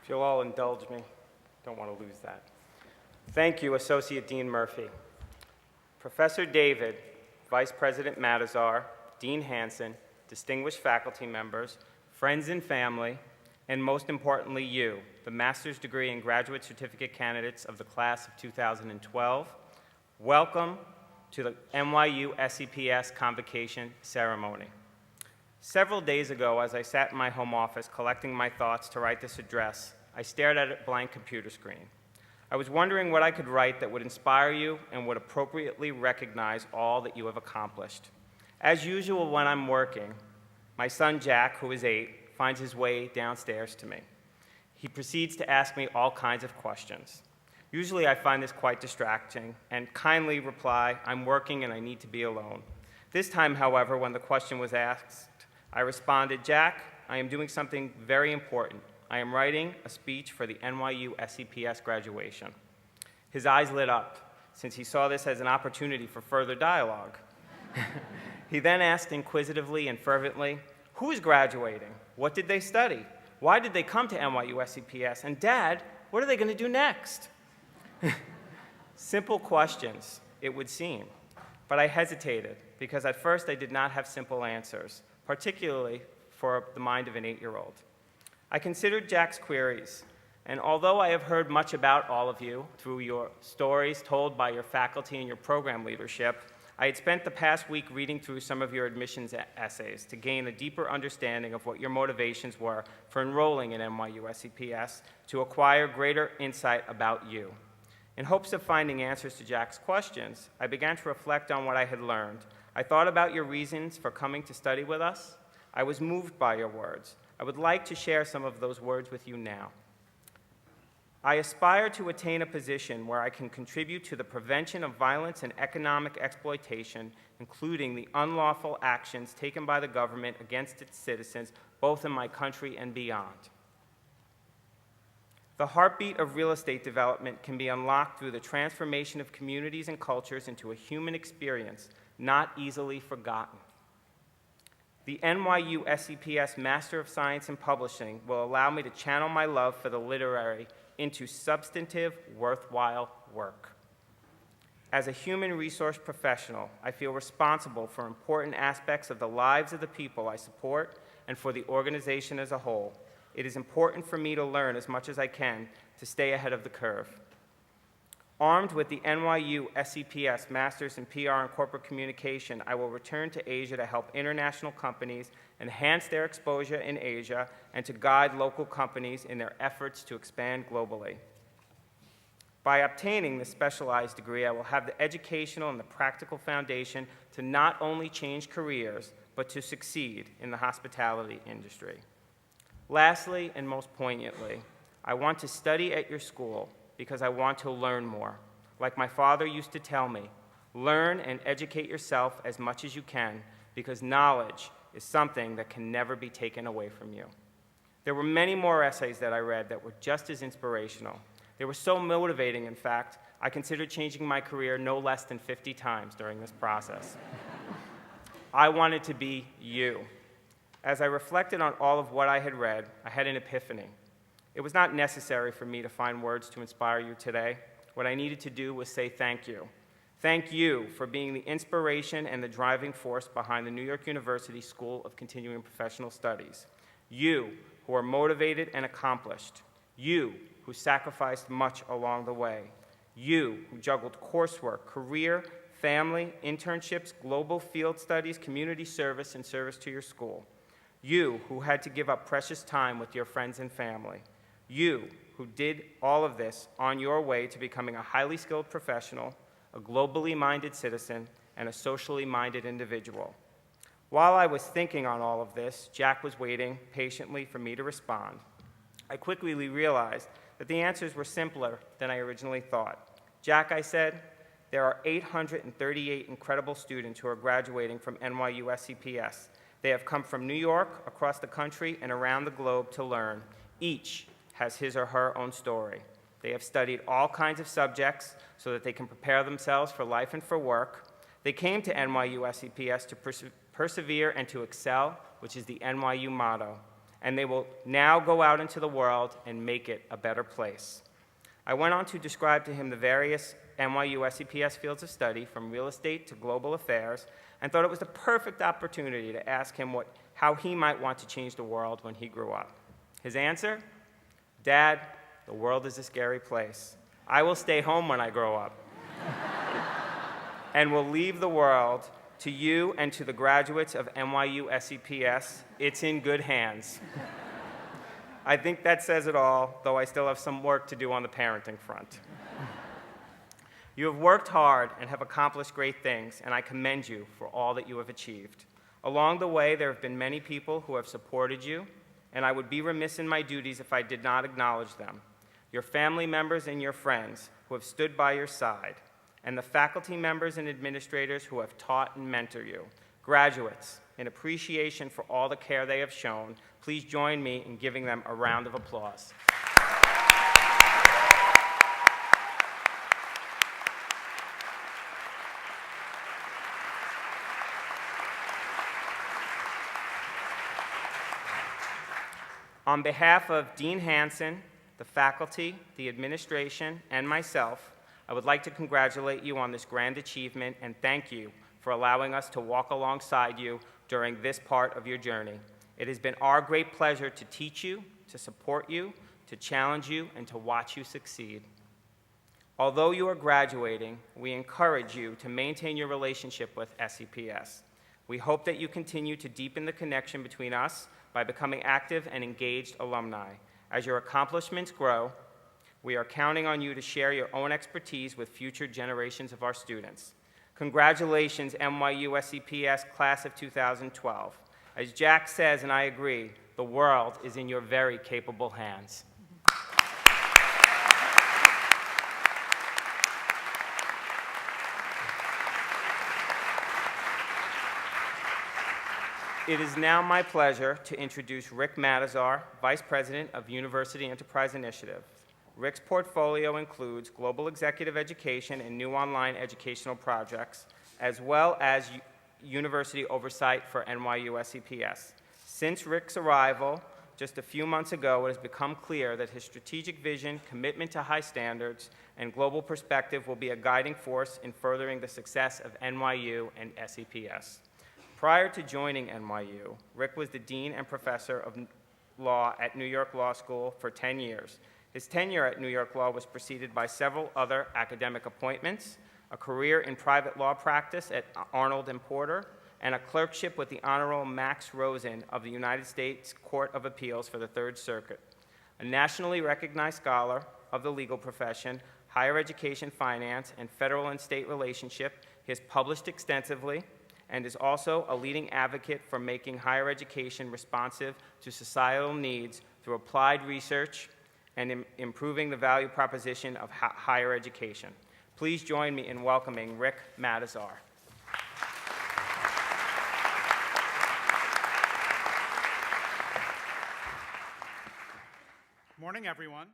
If you'll all indulge me, don't want to lose that. Thank you, Associate Dean Murphy. Professor David, Vice President Matazar, Dean Hansen, distinguished faculty members, friends and family, and most importantly you, the master's degree and graduate certificate candidates of the class of 2012, welcome to the NYU-SCPS Convocation ceremony. Several days ago, as I sat in my home office collecting my thoughts to write this address, I stared at a blank computer screen. I was wondering what I could write that would inspire you and would appropriately recognize all that you have accomplished. As usual when I'm working, my son Jack, who is 8, finds his way downstairs to me. He proceeds to ask me all kinds of questions. Usually I find this quite distracting and kindly reply, "I'm working and I need to be alone." This time, however, when the question was asked, I responded, "Jack, I am doing something very important. I am writing a speech for the NYU-SCPS graduation." His eyes lit up, since he saw this as an opportunity for further dialogue. He then asked inquisitively and fervently, "Who is graduating? What did they study? Why did they come to NYU-SCPS? And Dad, what are they going to do next?" Simple questions, it would seem. But I hesitated, because at first I did not have simple answers, particularly for the mind of an 8-year-old. I considered Jack's queries, and although I have heard much about all of you through your stories told by your faculty and your program leadership, I had spent the past week reading through some of your admissions essays to gain a deeper understanding of what your motivations were for enrolling in NYU-SCPS to acquire greater insight about you. In hopes of finding answers to Jack's questions, I began to reflect on what I had learned. I thought about your reasons for coming to study with us. I was moved by your words. I would like to share some of those words with you now. I aspire to attain a position where I can contribute to the prevention of violence and economic exploitation, including the unlawful actions taken by the government against its citizens, both in my country and beyond. The heartbeat of real estate development can be unlocked through the transformation of communities and cultures into a human experience, not easily forgotten. The NYU-SCPS Master of Science in Publishing will allow me to channel my love for the literary into substantive, worthwhile work. As a human resource professional, I feel responsible for important aspects of the lives of the people I support and for the organization as a whole. It is important for me to learn as much as I can to stay ahead of the curve. Armed with the NYU-SCPS Masters in PR and Corporate Communication, I will return to Asia to help international companies enhance their exposure in Asia and to guide local companies in their efforts to expand globally. By obtaining this specialized degree, I will have the educational and the practical foundation to not only change careers, but to succeed in the hospitality industry. Lastly, and most poignantly, I want to study at your school because I want to learn more. Like my father used to tell me, learn and educate yourself as much as you can, because knowledge is something that can never be taken away from you. There were many more essays that I read that were just as inspirational. They were so motivating, in fact, I considered changing my career no less than 50 times during this process. I wanted to be you. As I reflected on all of what I had read, I had an epiphany. It was not necessary for me to find words to inspire you today. What I needed to do was say thank you. Thank you for being the inspiration and the driving force behind the New York University School of Continuing Professional Studies. You who are motivated and accomplished. You who sacrificed much along the way. You who juggled coursework, career, family, internships, global field studies, community service, and service to your school. You who had to give up precious time with your friends and family. You who did all of this on your way to becoming a highly skilled professional, a globally minded citizen, and a socially minded individual. While I was thinking on all of this, Jack was waiting patiently for me to respond. I quickly realized that the answers were simpler than I originally thought. Jack, I said, there are 838 incredible students who are graduating from NYU-SCPS. They have come from New York, across the country, and around the globe to learn. Each has his or her own story. They have studied all kinds of subjects so that they can prepare themselves for life and for work. They came to NYU-SCPS to persevere and to excel, which is the NYU motto. and they will now go out into the world and make it a better place. I went on to describe to him the various NYU-SCPS fields of study, from real estate to global affairs, and thought it was the perfect opportunity to ask him how he might want to change the world when he grew up. His answer? Dad, the world is a scary place. I will stay home when I grow up and will leave the world to you and to the graduates of NYU-SCPS. It's in good hands. I think that says it all, though I still have some work to do on the parenting front. You have worked hard and have accomplished great things, and I commend you for all that you have achieved. Along the way, there have been many people who have supported you, and I would be remiss in my duties if I did not acknowledge them. Your family members and your friends who have stood by your side, and the faculty members and administrators who have taught and mentored you. Graduates, in appreciation for all the care they have shown, please join me in giving them a round of applause. On behalf of Dean Hansen, the faculty, the administration, and myself, I would like to congratulate you on this grand achievement and thank you for allowing us to walk alongside you during this part of your journey. It has been our great pleasure to teach you, to support you, to challenge you, and to watch you succeed. Although you are graduating, we encourage you to maintain your relationship with SCPS. We hope that you continue to deepen the connection between us by becoming active and engaged alumni. As your accomplishments grow, we are counting on you to share your own expertise with future generations of our students. Congratulations, NYU-SCPS Class of 2012. As Jack says, and I agree, the world is in your very capable hands. It is now my pleasure to introduce Rick Matazar, Vice President of University Enterprise Initiative. Rick's portfolio includes global executive education and new online educational projects, as well as university oversight for NYU-SCPS. Since Rick's arrival just a few months ago, it has become clear that his strategic vision, commitment to high standards, and global perspective will be a guiding force in furthering the success of NYU and SCPS. Prior to joining NYU, Rick was the Dean and Professor of Law at New York Law School for 10 years. His tenure at New York Law was preceded by several other academic appointments, a career in private law practice at Arnold & Porter, and a clerkship with the Honorable Max Rosen of the United States Court of Appeals for the Third Circuit. A nationally recognized scholar of the legal profession, higher education finance, and federal and state relationship, he has published extensively and is also a leading advocate for making higher education responsive to societal needs through applied research and improving the value proposition of higher education. Please join me in welcoming Rick Matazar. Morning, everyone.